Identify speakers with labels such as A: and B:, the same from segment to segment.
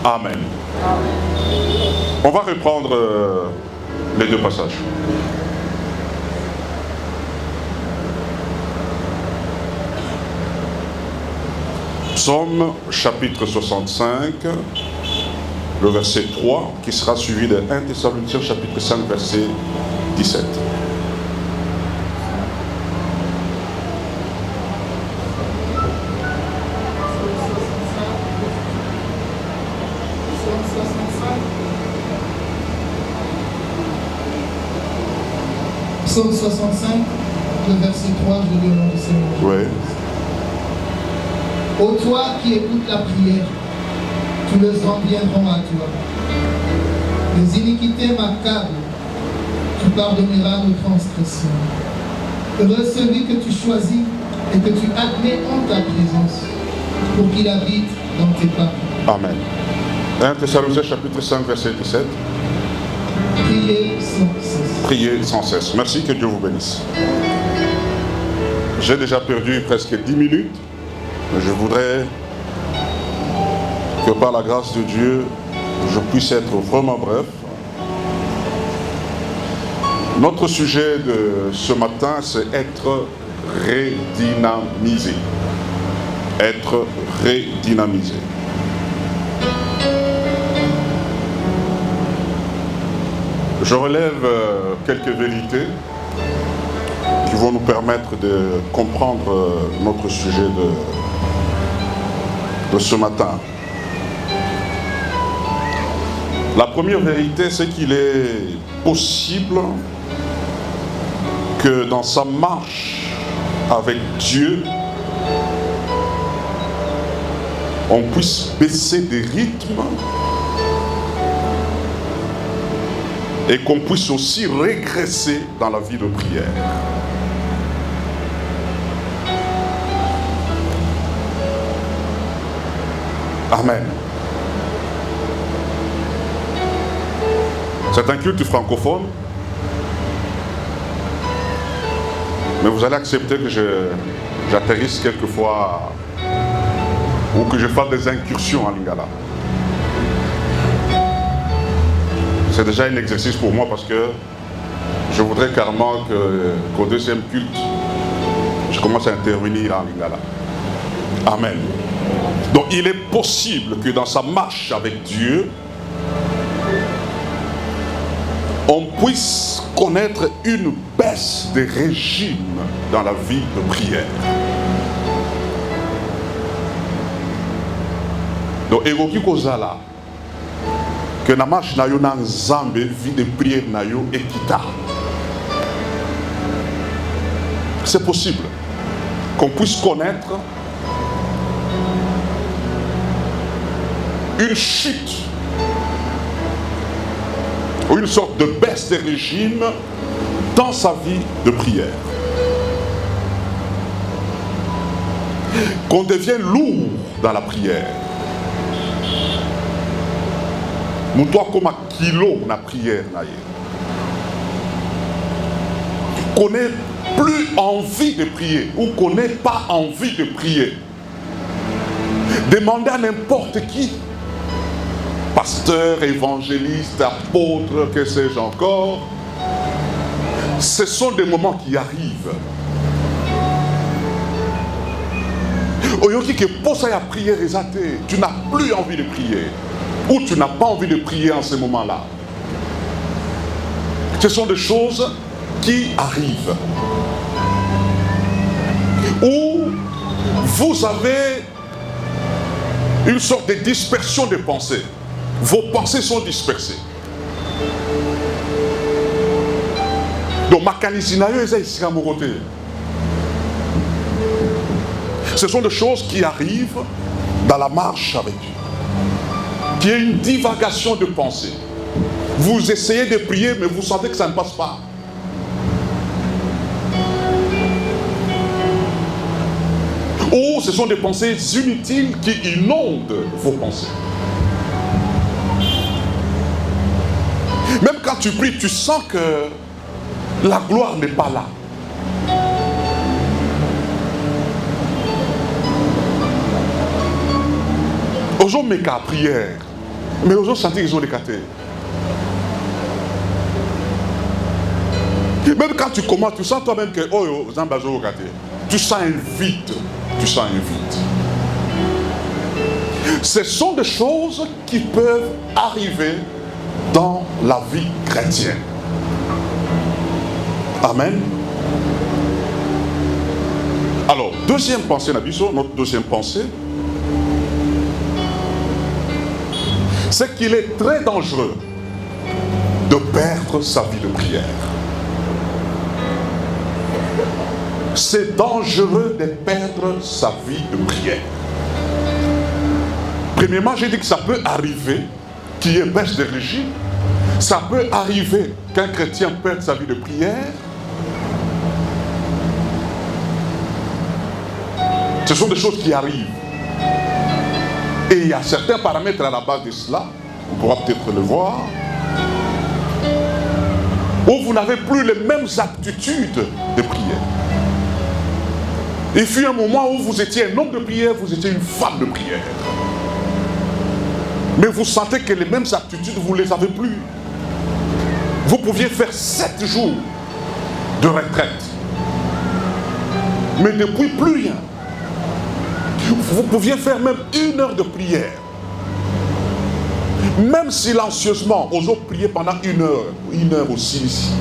A: Amen. On va reprendre les deux passages. Psaume chapitre 65, le verset 3, qui sera suivi de 1 Thessaloniciens chapitre 5, verset 17.
B: Psaume 65, le verset 3, je lis au nom du Seigneur.
A: Oui.
B: Ô toi qui écoutes la prière, tous les hommes viendront à toi. Les iniquités m'accablent, tu pardonneras nos transgressions. Heureux celui que tu choisis et que tu admets en ta présence, pour qu'il habite dans tes pas.
A: Amen. 1 Thessaloniciens chapitre 5, verset 17.
B: Priez sans cesse.
A: Priez sans cesse. Merci, que Dieu vous bénisse. J'ai déjà perdu presque 10 minutes. Je voudrais que par la grâce de Dieu, je puisse être vraiment bref. Notre sujet de ce matin, c'est être redynamisé. Être redynamisé. Je relève quelques vérités qui vont nous permettre de comprendre notre sujet de ce matin. La première vérité, c'est qu'il est possible que dans sa marche avec Dieu, on puisse baisser des rythmes et qu'on puisse aussi régresser dans la vie de prière. Amen. C'est un culte francophone, mais vous allez accepter que j'atterrisse quelquefois ou que je fasse des incursions en lingala. C'est déjà un exercice pour moi parce que je voudrais carrément qu'au deuxième culte, je commence à intervenir en lingala. Amen. Donc il est possible que dans sa marche avec Dieu, on puisse connaître une baisse de régime dans la vie de prière. Donc egoki kozala que na marche na yo na nzambe vie de prière na yo ekita. C'est possible qu'on puisse connaître une chute ou une sorte de baisse de régime dans sa vie de prière. Qu'on devienne lourd dans la prière. Nous doit comme un kilo dans la prière. Qu'on n'ait plus envie de prier ou qu'on n'ait pas envie de prier. Demandez à n'importe qui, pasteur, évangéliste, apôtre, que sais-je encore, ce sont des moments qui arrivent. Oyoki que pour ça la prière exatée, tu n'as plus envie de prier ou tu n'as pas envie de prier en ce moment-là. Ce sont des choses qui arrivent. Ou vous avez une sorte de dispersion de pensées. Vos pensées sont dispersées. Donc, ce sont des choses qui arrivent dans la marche avec Dieu. Qui est une divagation de pensée. Vous essayez de prier, mais vous sentez que ça ne passe pas. Ou ce sont des pensées inutiles qui inondent vos pensées. Même quand tu pries, tu sens que la gloire n'est pas là. Aujourd'hui, mais qu'à prière, Mais les autres sentent qu'ils ont écarté. Même quand tu commences, tu sens toi-même que oh, tu sens un vide. Tu sens un vide. Ce sont des choses qui peuvent arriver dans la vie chrétienne. Amen. Alors, deuxième pensée, notre deuxième pensée, c'est qu'il est très dangereux de perdre sa vie de prière. C'est dangereux de perdre sa vie de prière. Premièrement, j'ai dit que ça peut arriver qu'il y ait baisse de régime. Ça peut arriver qu'un chrétien perde sa vie de prière. Ce sont des choses qui arrivent. Et il y a certains paramètres à la base de cela, on pourra peut-être le voir, où vous n'avez plus les mêmes aptitudes de prière. Il fut un moment où vous étiez un homme de prière, vous étiez une femme de prière. Mais vous sentez que les mêmes aptitudes, vous ne les avez plus. Vous pouviez faire 7 jours de retraite. Mais depuis, plus rien. Vous pouviez faire même 1 heure de prière. Même silencieusement, aux autres prier pendant 1 heure aussi ici.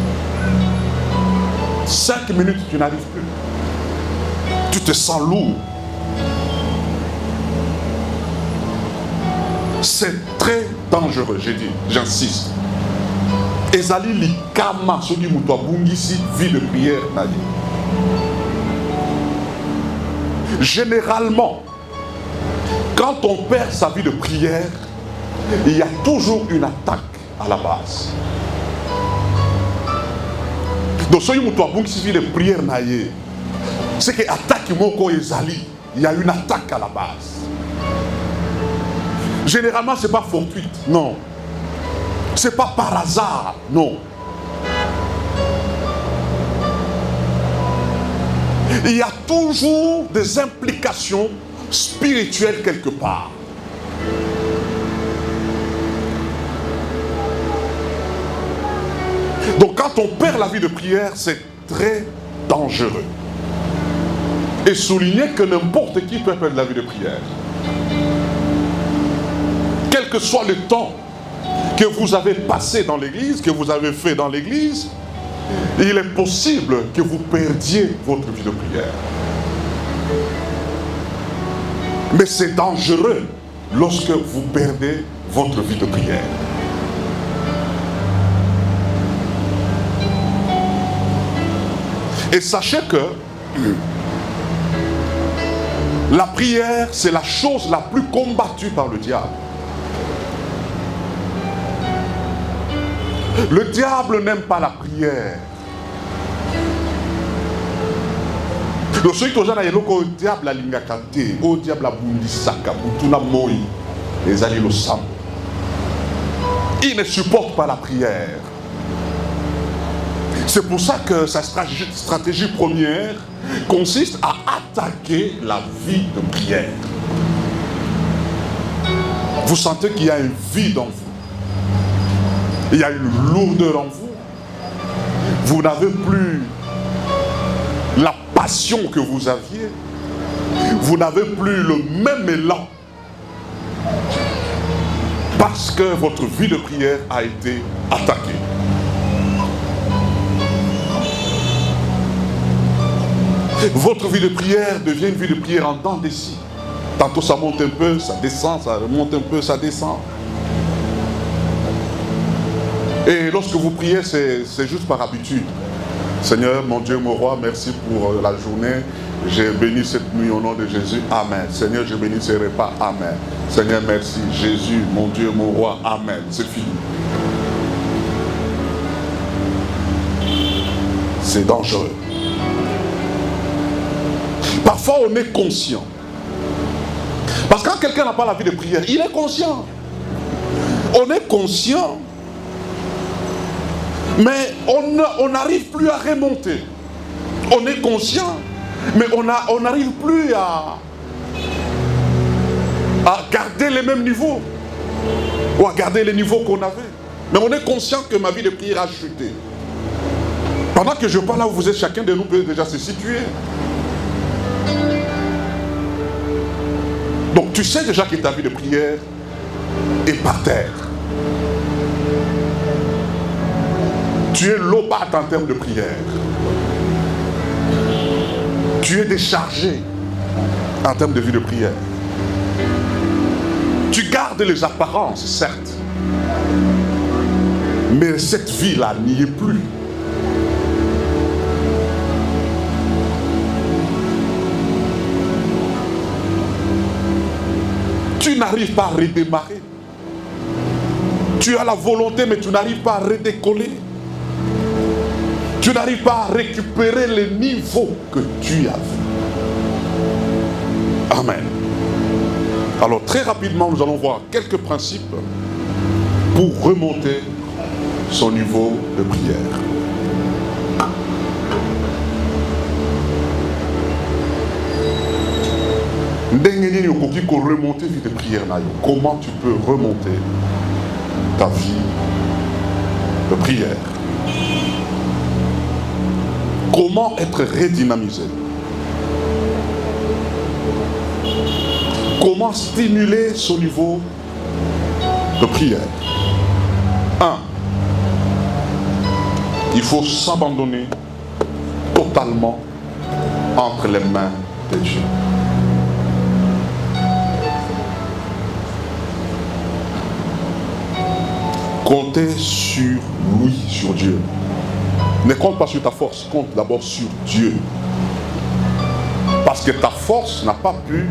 A: 5 minutes, tu n'arrives plus. Tu te sens lourd. C'est très dangereux, j'ai dit, j'insiste. Ezali likama soki muto abungisi vie de prière na ye. Généralement, quand on perd sa vie de prière, il y a toujours une attaque à la base. Donc, si vous avez une vie de prière, c'est que l'attaque il y a une attaque à la base. Généralement, ce n'est pas fortuit, non. Ce n'est pas par hasard, non. Il y a toujours des implications spirituelles quelque part. Donc quand on perd la vie de prière, c'est très dangereux. Et souligner que n'importe qui peut perdre la vie de prière. Quel que soit le temps que vous avez passé dans l'église, que vous avez fait dans l'église, il est possible que vous perdiez votre vie de prière. Mais c'est dangereux lorsque vous perdez votre vie de prière. Et sachez que la prière, c'est la chose la plus combattue par le diable. Le diable n'aime pas la prière. Donc ceux qui ont dit que le diable a l'ingakate, au diable a bundisaka, butuna moi, les alliés le sang. Il ne supporte pas la prière. C'est pour ça que sa stratégie première consiste à attaquer la vie de prière. Vous sentez qu'il y a un vide en vous. Il y a une lourdeur en vous. Vous n'avez plus la passion que vous aviez. Vous n'avez plus le même élan. Parce que votre vie de prière a été attaquée. Votre vie de prière devient une vie de prière en dents de scie. Tantôt ça monte un peu, ça descend, ça remonte un peu, ça descend. Et lorsque vous priez, c'est juste par habitude. Seigneur, mon Dieu, mon roi, merci pour la journée. J'ai béni cette nuit au nom de Jésus. Amen. Seigneur, je bénis ces repas. Amen. Seigneur, merci. Jésus, mon Dieu, mon roi. Amen. C'est fini. C'est dangereux. Parfois, on est conscient. Parce que quand quelqu'un n'a pas la vie de prière, il est conscient. On est conscient. Mais on n'arrive plus à remonter. On est conscient, mais on n'arrive plus à garder les mêmes niveaux. ou à garder les niveaux qu'on avait. Mais on est conscient que ma vie de prière a chuté. Pendant que je parle là où vous êtes, chacun de nous peut déjà se situer. Donc tu sais déjà que ta vie de prière est par terre. Tu es low bat en termes de prière. Tu es déchargé en termes de vie de prière. Tu gardes les apparences, certes. Mais cette vie-là n'y est plus. Tu n'arrives pas à redémarrer. Tu as la volonté, mais tu n'arrives pas à redécoller. Tu n'arrives pas à récupérer les niveaux que tu avais. Amen. Alors très rapidement, nous allons voir quelques principes pour remonter son niveau de prière. Comment tu peux remonter ta vie de prière? Comment être redynamisé? Comment stimuler son niveau de prière? 1. Il faut s'abandonner totalement entre les mains de Dieu. Comptez sur lui, sur Dieu. Ne compte pas sur ta force, compte d'abord sur Dieu. Parce que ta force n'a pas pu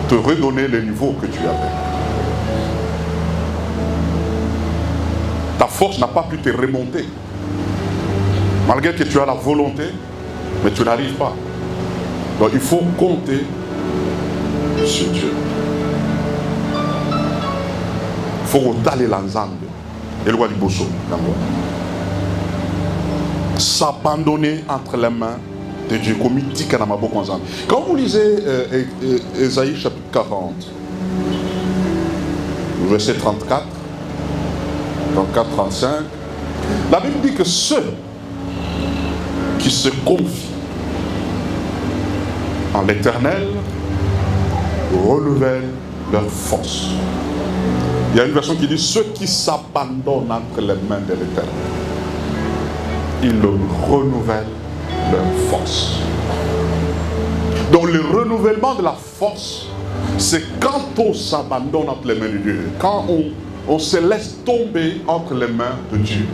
A: te redonner le niveau que tu avais. Ta force n'a pas pu te remonter. Malgré que tu as la volonté, mais tu n'arrives pas. Donc il faut compter sur Dieu. Il faut retaler l'ensemble. Et le Waliboso, s'abandonner entre les mains de Dieu. Quand vous lisez Ésaïe chapitre 40, verset 34, 35, la Bible dit que ceux qui se confient en l'Éternel renouvellent leur force. Il y a une version qui dit ceux qui s'abandonnent entre les mains de l'Éternel, ils renouvellent leur force. Donc le renouvellement de la force, c'est quand on s'abandonne entre les mains de Dieu, quand on se laisse tomber entre les mains de Dieu.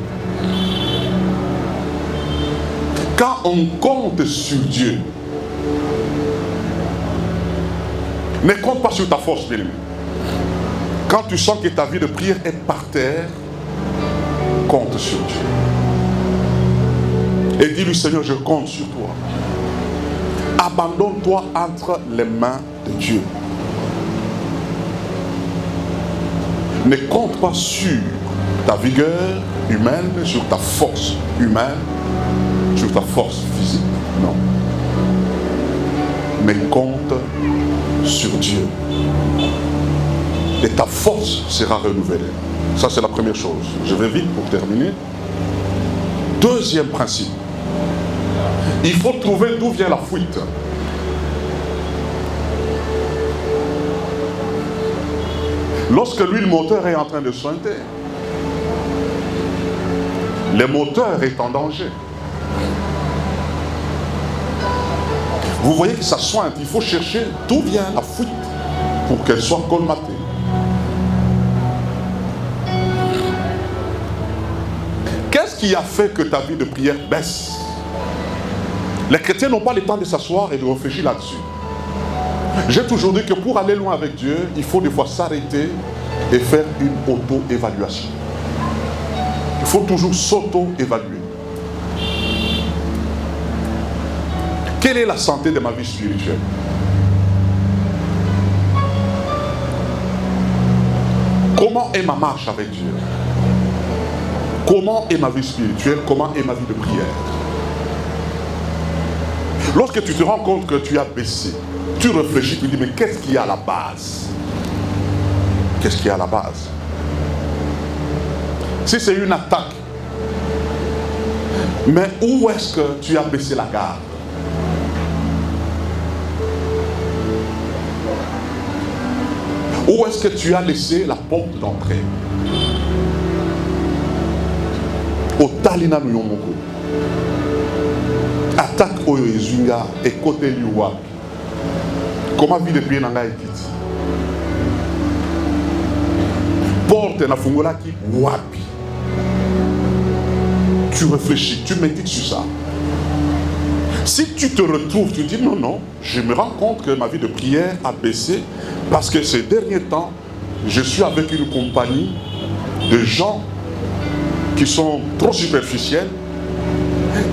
A: Quand on compte sur Dieu. Ne compte pas sur ta force, bien aimé. Quand tu sens que ta vie de prière est par terre, compte sur Dieu. Et dis-lui, Seigneur, je compte sur toi. Abandonne-toi entre les mains de Dieu. Ne compte pas sur ta vigueur humaine, sur ta force humaine, sur ta force physique. Non. Mais compte sur Dieu. Et ta force sera renouvelée. Ça, c'est la première chose. Je vais vite pour terminer. Deuxième principe. Il faut trouver d'où vient la fuite. Lorsque l'huile moteur est en train de sointer, le moteur est en danger. Vous voyez que ça sointe. Il faut chercher d'où vient la fuite pour qu'elle soit colmatée. Qu'est-ce qui a fait que ta vie de prière baisse? Les chrétiens n'ont pas le temps de s'asseoir et de réfléchir là-dessus. J'ai toujours dit que pour aller loin avec Dieu, il faut des fois s'arrêter et faire une auto-évaluation. Il faut toujours s'auto-évaluer. Quelle est la santé de ma vie spirituelle? Comment est ma marche avec Dieu? Comment est ma vie spirituelle? Comment est ma vie de prière? Lorsque tu te rends compte que tu as baissé, tu réfléchis, tu dis, mais qu'est-ce qu'il y a à la base? qu'est-ce qu'il y a à la base? Si c'est une attaque, mais où est-ce que tu as baissé la garde? Où est-ce que tu as laissé la porte d'entrée? Au Talina Nuyomoko. Attaque au Yezunga et côté Liwa. Comment vit depuis Nanga Ekiti? Porte na fungola qui wapi. Tu réfléchis, tu médites sur ça. Si tu te retrouves, tu dis non, non, je me rends compte que ma vie de prière a baissé parce que ces derniers temps, je suis avec une compagnie de gens qui sont trop superficiels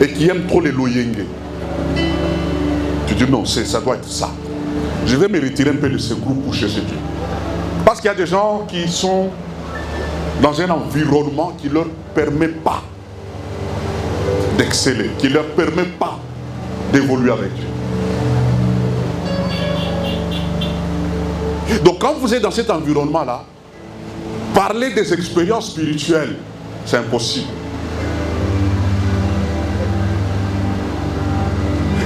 A: et qui aiment trop les loyenge. Tu dis non, ça doit être ça. Je vais me retirer un peu de ce groupe pour chercher Dieu. Parce qu'il y a des gens qui sont dans un environnement qui ne leur permet pas d'exceller, qui ne leur permet pas d'évoluer avec Dieu. Donc quand vous êtes dans cet environnement-là, parler des expériences spirituelles, c'est impossible.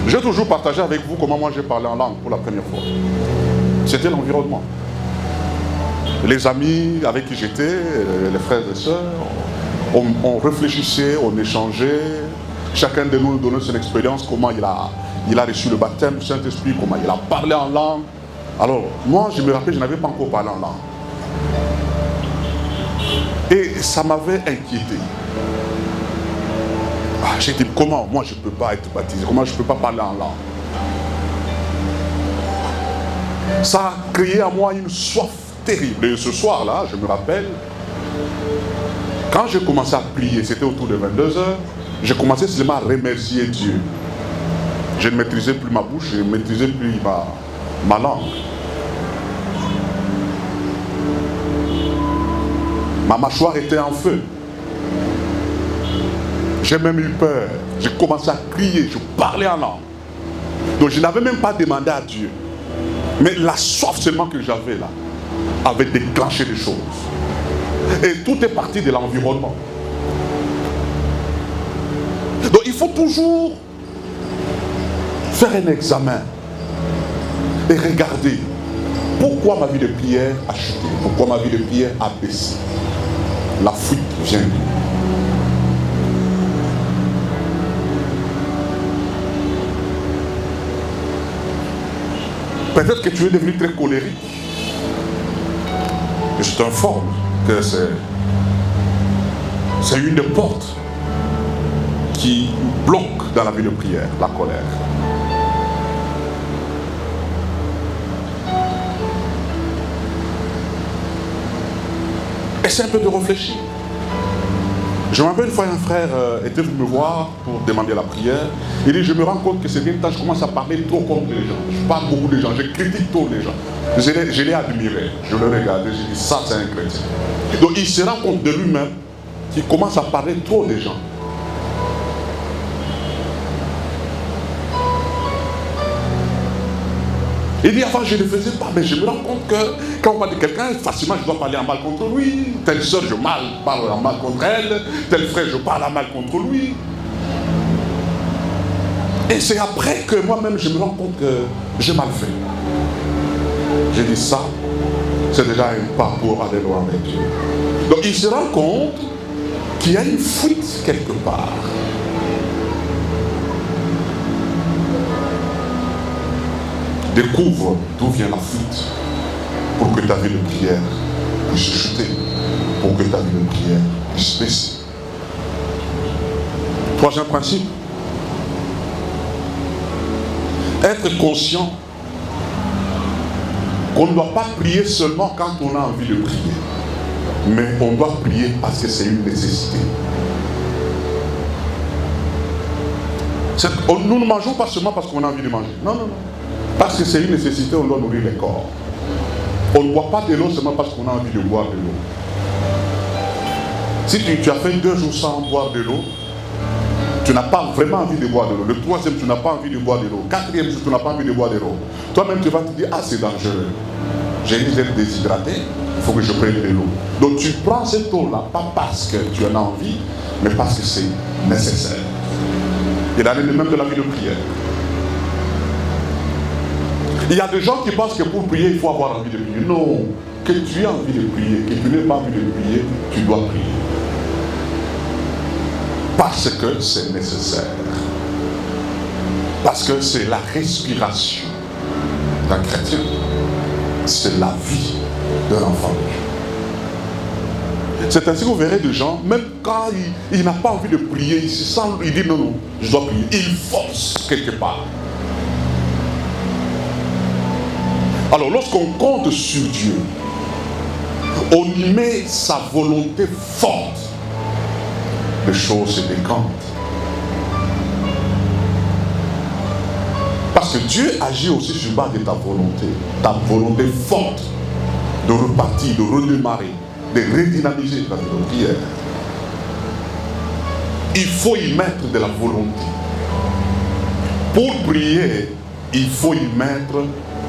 A: J'ai toujours partagé avec vous comment moi j'ai parlé en langue pour la première fois. C'était l'environnement. Les amis avec qui j'étais, les frères et sœurs, on réfléchissait, on échangeait. Chacun de nous donnait son expérience, comment il a reçu le baptême du Saint-Esprit, comment il a parlé en langue. Alors, moi, je me rappelle, je n'avais pas encore parlé en langue. Et ça m'avait inquiété. J'ai dit, comment moi je ne peux pas être baptisé? Comment je ne peux pas parler en langue? Ça a créé à moi une soif terrible. Et ce soir-là, je me rappelle, quand j'ai commencé à prier, c'était autour de 22 h, j'ai commencé seulement à remercier Dieu. Je ne maîtrisais plus ma bouche, je ne maîtrisais plus ma langue. Ma mâchoire était en feu. J'ai même eu peur. J'ai commencé à crier, je parlais en langue. Donc je n'avais même pas demandé à Dieu. Mais la soif seulement que j'avais là avait déclenché des choses. Et tout est parti de l'environnement. Donc il faut toujours faire un examen et regarder pourquoi ma vie de prière a chuté, pourquoi ma vie de prière a baissé. La fuite vient. Peut-être que tu es devenu très colérique. Et je t'informe que c'est une des portes qui bloque dans la vie de prière, la colère. Essaie un peu de réfléchir. Je me rappelle une fois un frère était venu me voir pour demander la prière. Il dit, je me rends compte que ces derniers temps, je commence à parler trop contre les gens. Je parle beaucoup des gens, je critique trop les gens. Je l'ai admiré, je le regardais, j'ai dit, ça c'est un chrétien. Donc il se rend compte de lui-même qu'il commence à parler trop des gens. Il dit, avant je ne le faisais pas, mais je me rends compte que quand on parle de quelqu'un, facilement je dois parler en mal contre lui. Telle soeur, je parle en mal contre elle. Tel frère, je parle en mal contre lui. Et c'est après que moi-même je me rends compte que j'ai mal fait. J'ai dit ça, c'est déjà un pas pour aller loin avec Dieu. Donc il se rend compte qu'il y a une fuite quelque part. Découvre d'où vient la fuite pour que ta vie de prière puisse chuter, pour que ta vie de prière puisse baisser. Troisième principe, être conscient qu'on ne doit pas prier seulement quand on a envie de prier, mais on doit prier parce que c'est une nécessité. Nous ne mangeons pas seulement parce qu'on a envie de manger. Non, non, non. Parce que c'est une nécessité, on doit nourrir les corps. On ne boit pas de l'eau seulement parce qu'on a envie de boire de l'eau. Si tu as fait 2 jours sans boire de l'eau, tu n'as pas vraiment envie de boire de l'eau. Le troisième, tu n'as pas envie de boire de l'eau. Quatrième jour, tu n'as pas envie de boire de l'eau. Toi-même, tu vas te dire, ah, c'est dangereux. J'ai risque d'être déshydraté, il faut que je prenne de l'eau. Donc tu prends cette eau-là, pas parce que tu en as envie, mais parce que c'est nécessaire. Il en est de même de la vie de prière. Il y a des gens qui pensent que pour prier, il faut avoir envie de prier. Non, que tu aies envie de prier, que tu n'aies pas envie de prier, tu dois prier. Parce que c'est nécessaire. Parce que c'est la respiration d'un chrétien. C'est la vie d'un enfant de Dieu. C'est ainsi que vous verrez des gens, même quand il n'a pas envie de prier, il dit non, je dois prier. Il force quelque part. Alors lorsqu'on compte sur Dieu, on y met sa volonté forte, les choses se décantent. Parce que Dieu agit aussi sur base de ta volonté forte de repartir, de redémarrer, de redynamiser ta vie de prière. Il faut y mettre de la volonté. Pour prier, il faut y mettre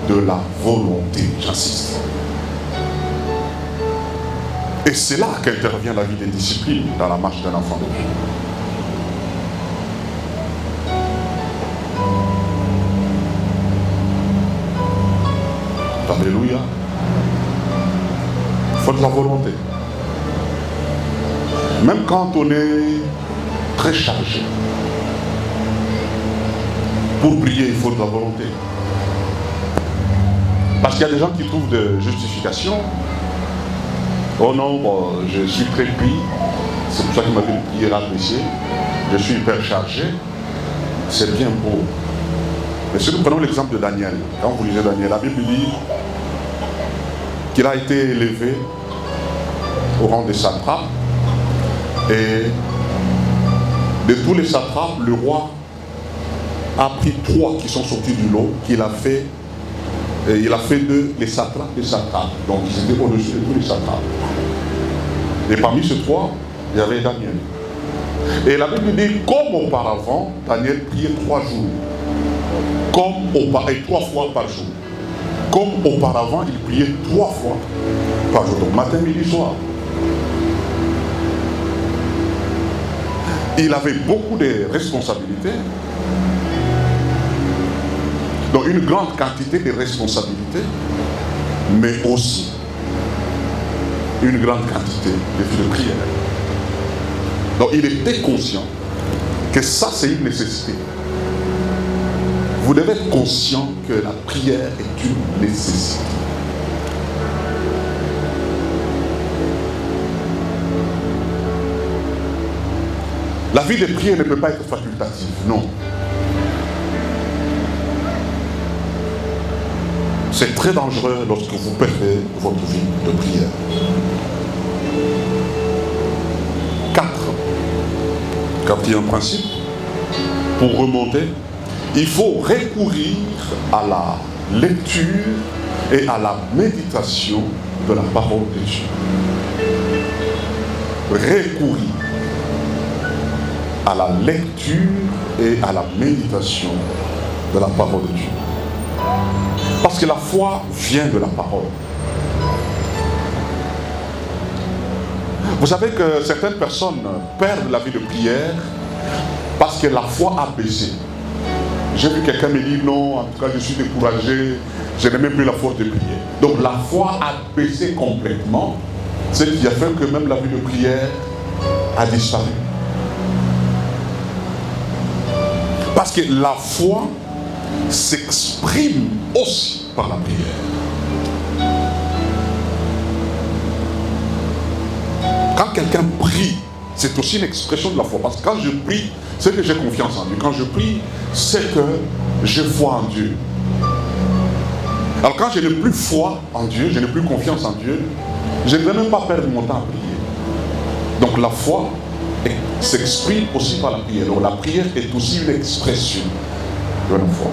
A: de la volonté, j'insiste. Et c'est là qu'intervient la vie des disciplines dans la marche d'un enfant de Dieu. Alléluia. Il faut de la volonté. Même quand on est très chargé, pour prier, il faut de la volonté. Parce qu'il y a des gens qui trouvent de justification. Oh non, bon, je suis très pris. C'est pour ça qu'il m'a fait une prière appréciée. Je suis hyper chargé. C'est bien beau. Mais si nous prenons l'exemple de Daniel, quand vous lisez Daniel, la Bible dit qu'il a été élevé au rang des satrapes. Et de tous les satrapes, le roi a pris 3 qui sont sortis du lot, qu'il a fait. Et il a fait d'eux les satrapes des satrapes. Donc ils étaient au-dessus de tous les satrapes. Et parmi ces 3, il y avait Daniel. Et la Bible dit, comme auparavant, Daniel priait 3 jours. Et 3 fois par jour. Comme auparavant, il priait 3 fois par jour. Donc matin, midi, soir. Il avait beaucoup de responsabilités. Donc une grande quantité de responsabilités, mais aussi une grande quantité de vie de prière. Donc il était conscient que ça c'est une nécessité. Vous devez être conscient que la prière est une nécessité. La vie de prière ne peut pas être facultative, non. C'est très dangereux lorsque vous perdez votre vie de prière. 4e principe, pour remonter, il faut recourir à la lecture et à la méditation de la parole de Dieu. Recourir à la lecture et à la méditation de la parole de Dieu. Parce que la foi vient de la parole. Vous savez que certaines personnes perdent la vie de prière parce que la foi a baissé. J'ai vu quelqu'un me dire non, en tout cas je suis découragé, je n'ai même plus la force de prier. Donc la foi a baissé complètement, ce qui a fait que même la vie de prière a disparu. Parce que la foi s'exprime aussi par la prière. Quand quelqu'un prie, c'est aussi une expression de la foi. Parce que quand je prie, c'est que j'ai confiance en Dieu. Quand je prie, c'est que je crois en Dieu. Alors quand je n'ai plus foi en Dieu, je n'ai plus confiance en Dieu, je ne vais même pas perdre mon temps à prier. Donc la foi s'exprime aussi par la prière. Donc la prière est aussi une expression de la foi.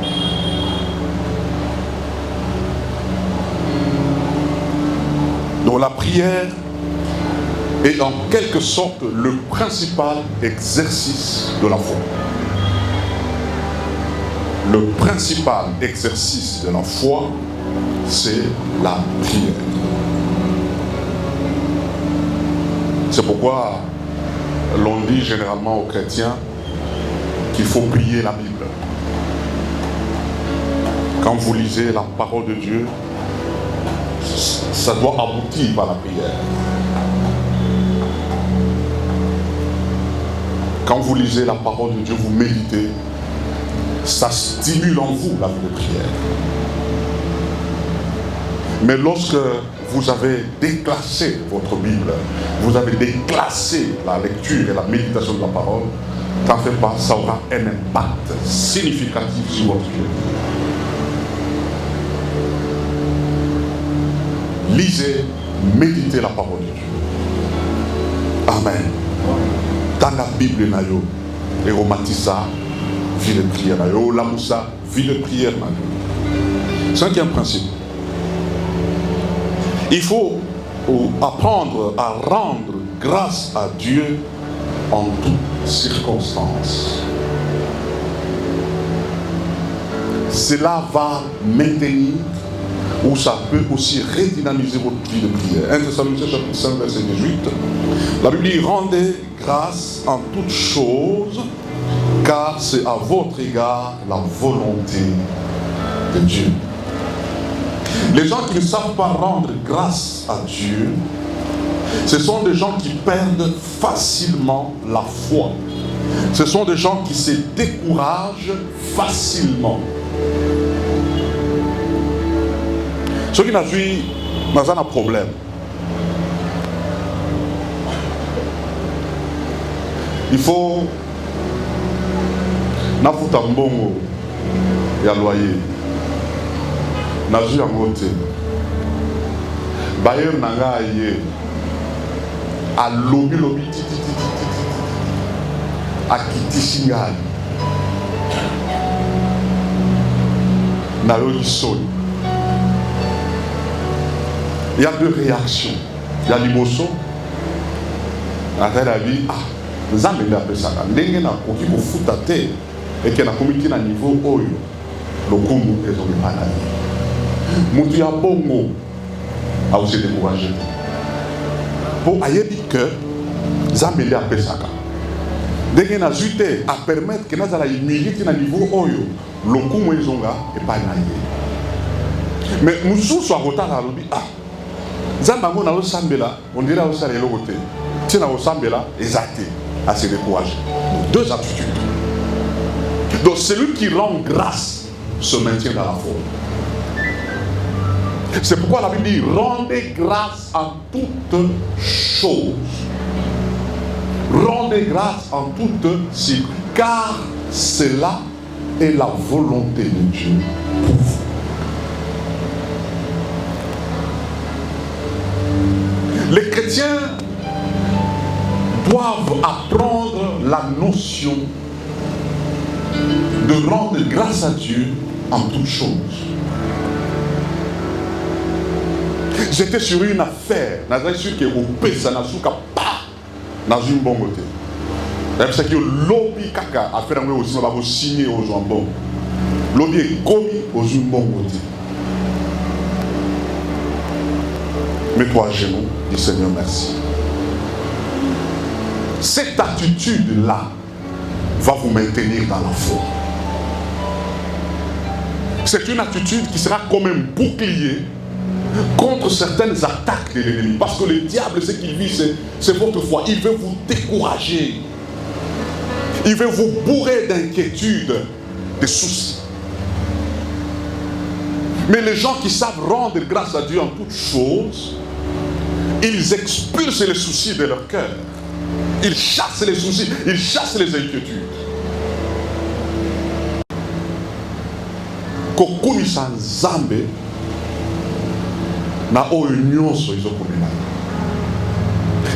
A: Donc la prière est en quelque sorte le principal exercice de la foi. Le principal exercice de la foi, c'est la prière. C'est pourquoi l'on dit généralement aux chrétiens qu'il faut prier la Bible. Quand vous lisez la parole de Dieu, ça doit aboutir par la prière. Quand vous lisez la parole de Dieu, vous méditez, ça stimule en vous la vie de prière. Mais lorsque vous avez déclassé votre Bible, vous avez déclassé la lecture et la méditation de la parole, t'en fais pas, ça aura un impact significatif sur votre vie. Lisez, méditez la parole de Dieu. Amen. Dans la Bible, et au Matissa, vie de prière, et au Lamoussa, vie de prière. Cinquième principe. Il faut apprendre à rendre grâce à Dieu en toutes circonstances. Cela va maintenir ou ça peut aussi redynamiser votre vie de prière. 1 Thessaloniciens chapitre 5 verset 18. La Bible dit: rendez grâce en toutes choses, car c'est à votre égard la volonté de Dieu. Les gens qui ne savent pas rendre grâce à Dieu, ce sont des gens qui perdent facilement la foi. Ce sont des gens qui se découragent facilement. Ceux qui n'ont pas un problème. Il faut nafuta mbongo ya loyer. Nazu ya ngote. Bayer nanga aye. A lobi lobi titi. A kitisi ngai. Na lobi soli. Il y a deux réactions. Il y a l'imotion. Après la vie, Nzambe nde apesaka ndenge nakoki kofuta te eke nakomi na niveau oyo lokumu ezongi pana ye. Mutu ya bongo awuse découragé te. Po ayebi que Nzambe nde apesaka. Ndenge nazwi te a permettre que nazala humilité na niveau oyo lokumu ezonga epai na ye. Mais mususu akotala alobi Nzambe ango na osambela on dirait osala eloko te. Tina osambela ezate à se décourager. Deux attitudes. Donc celui qui rend grâce se maintient dans la foi. C'est pourquoi la Bible dit: rendez grâce en toutes choses. Rendez grâce en toutes circonstances, car cela est la volonté de Dieu pour vous. Les chrétiens doivent apprendre la notion de rendre grâce à Dieu en toutes choses. J'étais sur une affaire, je suis sûr que au Pesa Nasuka pas dans une bonne côté. C'est que le lobby kaka a fait aussi va signer aux jambons. Lobby est commis aux une bonne côté. Mets-toi à genoux, dis Seigneur merci. Cette attitude-là va vous maintenir dans la foi. C'est une attitude qui sera comme un bouclier contre certaines attaques de l'ennemi. Parce que le diable, ce qu'il vit, c'est votre foi. Il veut vous décourager. Il veut vous bourrer d'inquiétudes, de soucis. Mais les gens qui savent rendre grâce à Dieu en toutes choses, ils expulsent les soucis de leur cœur. Ils chassent les soucis, ils chassent les inquiétudes. Kokumisa Nzambe na oyo nyonso izokomela.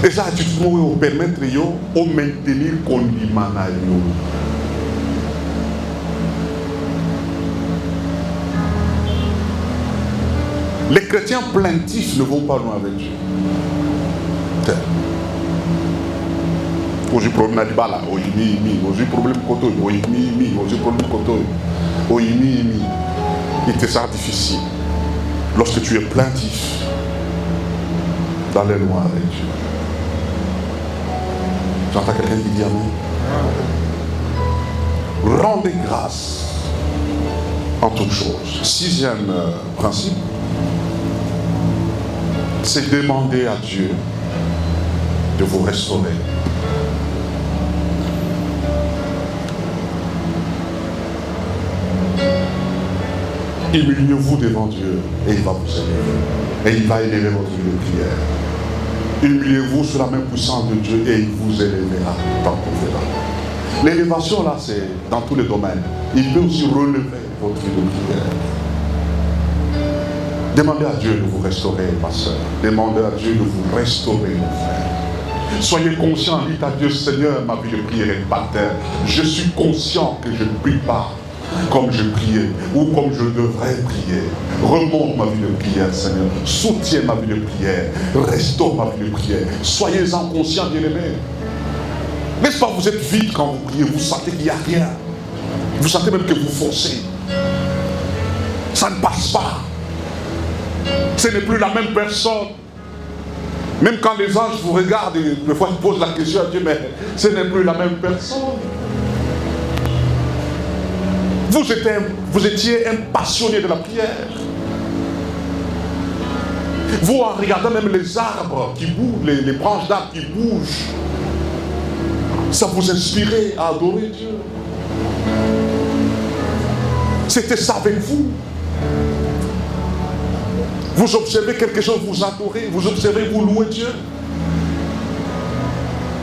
A: Et ça, tu peux permettre de maintenir kondima na yo. Les chrétiens plaintifs ne vont pas loin avec Dieu. Oji problème d'Ibala, Oyimi, Oji problème Koto, Oyimi, Oji problème Koto, Oyimi. Il te sera difficile lorsque tu es plaintif d'aller loin avec Dieu. J'entends quelqu'un qui dit Amen. Rendez grâce en toutes choses. 6e principe, c'est demander à Dieu de vous restaurer. Humiliez-vous devant Dieu et il va vous élever. Et il va élever votre vie de prière. Humiliez-vous sous la main puissante de Dieu et il vous élèvera tant qu'on verra. L'élévation là, c'est dans tous les domaines. Il peut aussi relever votre vie de prière. Demandez à Dieu de vous restaurer, ma soeur. Demandez à Dieu de vous restaurer, mon frère. Soyez conscient, dites à Dieu, Seigneur, ma vie de prière est par terre. Je suis conscient que je ne prie pas comme je priais ou comme je devrais prier. Remonte ma vie de prière, Seigneur. Soutiens ma vie de prière. Restaure ma vie de prière. Soyez-en conscients, bien-aimés. N'est-ce pas, vous êtes vide quand vous priez, vous sentez qu'il n'y a rien. Vous sentez même que vous forcez. Ça ne passe pas. Ce n'est plus la même personne. Même quand les anges vous regardent, des fois ils posent la question à Dieu, mais ce n'est plus la même personne. Vous étiez un passionné de la prière. Vous, en regardant même les arbres qui bougent, les branches d'arbres qui bougent, ça vous inspirait à adorer Dieu. C'était ça avec vous. Vous observez quelque chose, vous adorez, vous observez, vous louez Dieu.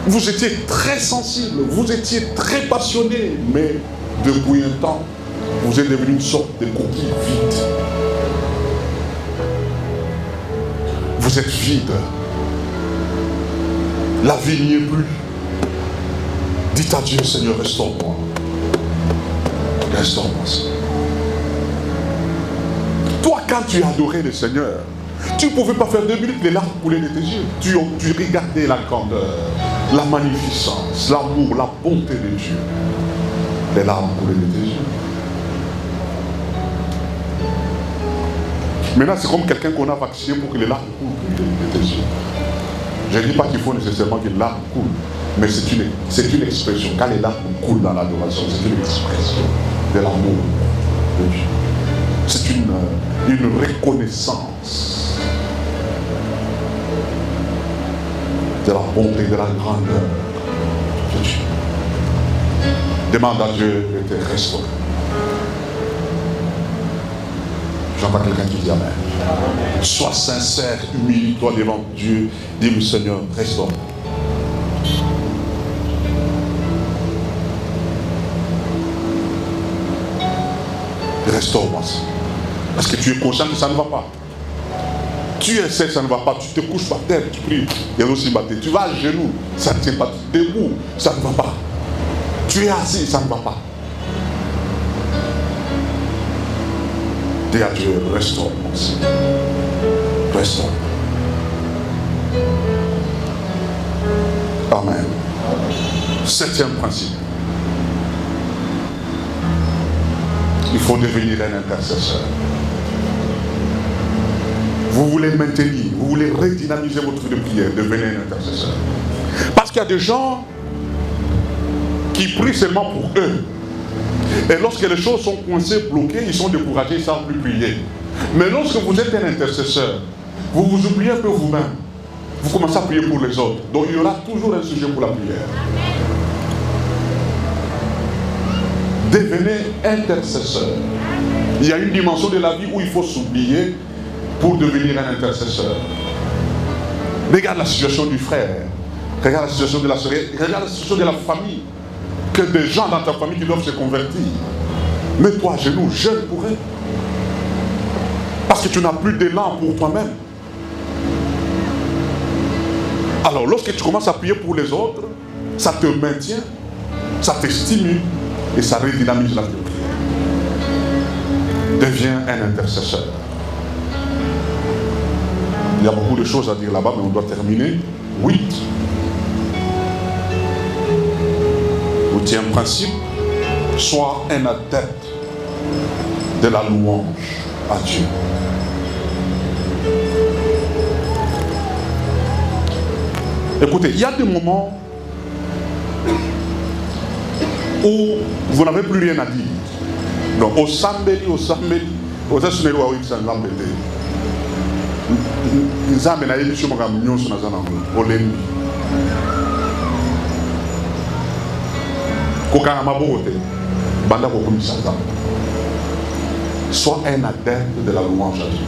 A: Vous étiez très sensible, vous étiez très passionné, mais depuis un temps, vous êtes devenu une sorte de coquille vide. Vous êtes vide. La vie n'y est plus. Dites à Dieu, Seigneur, restaure-moi. Restaure-moi, Seigneur. Toi, quand tu adorais le Seigneur, tu ne pouvais pas faire 2 minutes, les larmes coulaient de tes yeux. Tu regardais la grandeur, la magnificence, l'amour, la bonté de Dieu. Les larmes coulaient de tes yeux. Maintenant, c'est comme quelqu'un qu'on a vacciné pour que les larmes coulent de tes yeux. Je ne dis pas qu'il faut nécessairement que les larmes coulent, mais c'est une expression. Quand les larmes coulent dans l'adoration, c'est une expression de l'amour de Dieu. C'est une reconnaissance de la bonté, de la grandeur de Dieu. Demande à Dieu de te restaurer. J'entends quelqu'un qui dit Amen. Sois sincère, humilie-toi devant Dieu. Dis-lui, Seigneur, restaure. Restaure-moi ça. Parce que tu es conscient que ça ne va pas. Tu essaies, ça ne va pas. Tu te couches par terre, tu pries. Il y a aussi battu. Tu vas à genoux, ça ne tient pas. Tu es debout, ça ne va pas. Tu es assis, ça ne va pas. Dis à Dieu, restaure-moi. Restaure. Amen. 7e principe. Il faut devenir un intercesseur. Vous voulez maintenir, vous voulez redynamiser votre vie de prière, devenez un intercesseur. Parce qu'il y a des gens qui prient seulement pour eux. Et lorsque les choses sont coincées, bloquées, ils sont découragés, ils ne savent plus prier. Mais lorsque vous êtes un intercesseur, vous vous oubliez un peu vous-même. Vous commencez à prier pour les autres. Donc il y aura toujours un sujet pour la prière. Devenez intercesseur. Il y a une dimension de la vie où il faut s'oublier pour devenir un intercesseur. Regarde la situation du frère. Regarde la situation de la sœur. Regarde la situation de la famille. Que des gens dans ta famille qui doivent se convertir. Mets-toi à genoux, jeûne pour eux. Parce que tu n'as plus d'élan pour toi-même. Alors lorsque tu commences à prier pour les autres, ça te maintient, ça te stimule et ça redynamise la vie de prière. Deviens un intercesseur. Il y a beaucoup de choses à dire là-bas, mais on doit terminer. 8. Ou tiens un principe, sois un adepte de la louange à Dieu. Écoutez, il y a des moments où vous n'avez plus rien à dire. Donc, au Sambeli, au Tassunelo, au Ipsan-Lambete, Nzambe na yebi shumaka mnyonso na zana olembi. Kokanga mabote, banda kokumisa Nzambe. Sois un adepte de la louange à Dieu.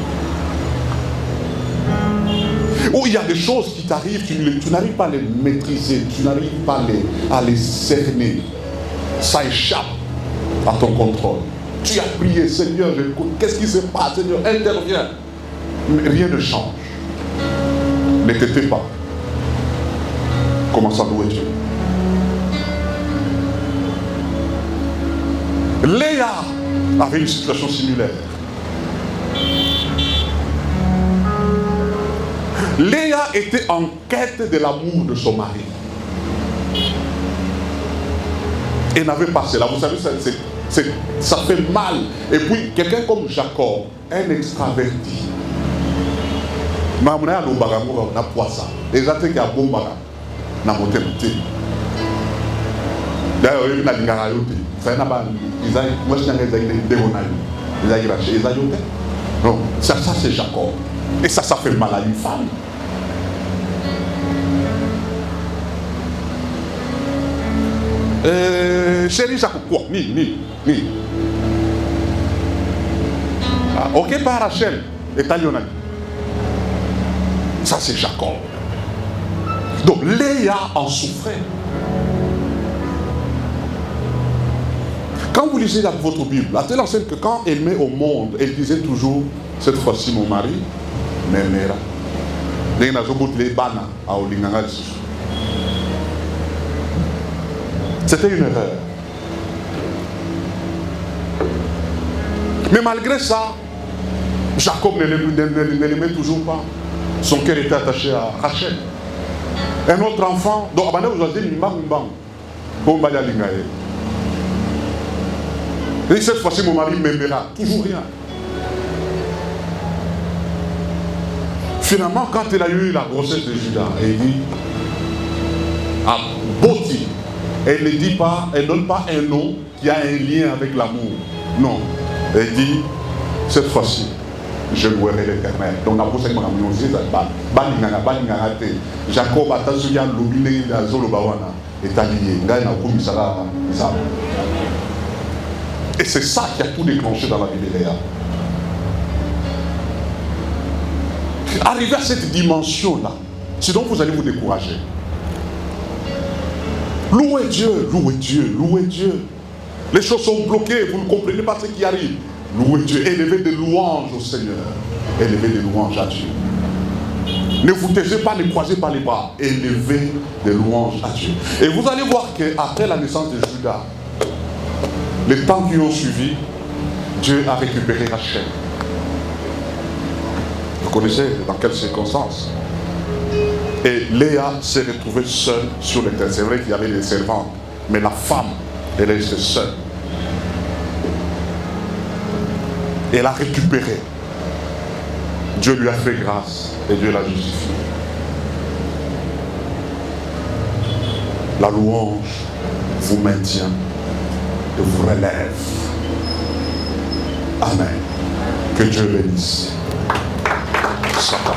A: Où il y a des choses qui t'arrivent, tu n'arrives pas à les maîtriser, tu n'arrives pas à les cerner. Ça échappe à ton contrôle. Tu as prié, Seigneur, qu'est-ce qui se passe, Seigneur, interviens. Mais rien ne change. Ne te tais pas. Commence à louer Dieu. Léa avait une situation similaire. Léa était en quête de l'amour de son mari. Et n'avait pas cela. Vous savez, ça fait mal. Et puis, quelqu'un comme Jacob, un extraverti, mamuna lo bagango na poisa. Les gens qui a bon baga na moté. D'ailleurs, il y a des gens qui ont moi je n'ai pas de non, ça c'est Jacob. Et ça fait mal à une femme. Chérie Jacob, quoi? Ni. Ok, par Rachel, et Talionani. Ça c'est Jacob. Donc Léa en souffrait. Quand vous lisez dans votre Bible, la telle enseigne que quand elle met au monde, elle disait toujours, cette fois-ci mon mari m'aimera. C'était une erreur. Mais malgré ça, Jacob ne l'aimait toujours pas. Son cœur était attaché à Rachel. Un autre enfant, donc vous avez dit et cette fois-ci, mon mari m'aimera. Toujours rien. Finalement, quand elle a eu la grossesse de Judas, elle dit à Boti, elle ne dit pas, elle ne donne pas un nom qui a un lien avec l'amour. Non. Elle dit, cette fois-ci, je louerai l'Éternel. Donc, on a posé Jacob a tasuya l'obile à Zolobawana est allié. Et c'est ça qui a tout déclenché dans la vie de Léa. Arrivé à cette dimension-là, sinon vous allez vous décourager. Louez Dieu, louez Dieu, louez Dieu. Les choses sont bloquées, vous ne comprenez pas ce qui arrive. Louez Dieu, élevez des louanges au Seigneur. Élevez des louanges à Dieu. Ne vous taisez pas, ne croisez pas les bras. Élevez des louanges à Dieu. Et vous allez voir qu'après la naissance de Judas, les temps qui ont suivi, Dieu a récupéré Rachel. Vous connaissez dans quelles circonstances? Et Léa s'est retrouvée seule sur le terrain. C'est vrai qu'il y avait des servantes, mais la femme, elle est restée seule. Et elle a récupéré. Dieu lui a fait grâce et Dieu l'a justifié. La louange vous maintient et vous relève. Amen. Que Dieu bénisse. Satan.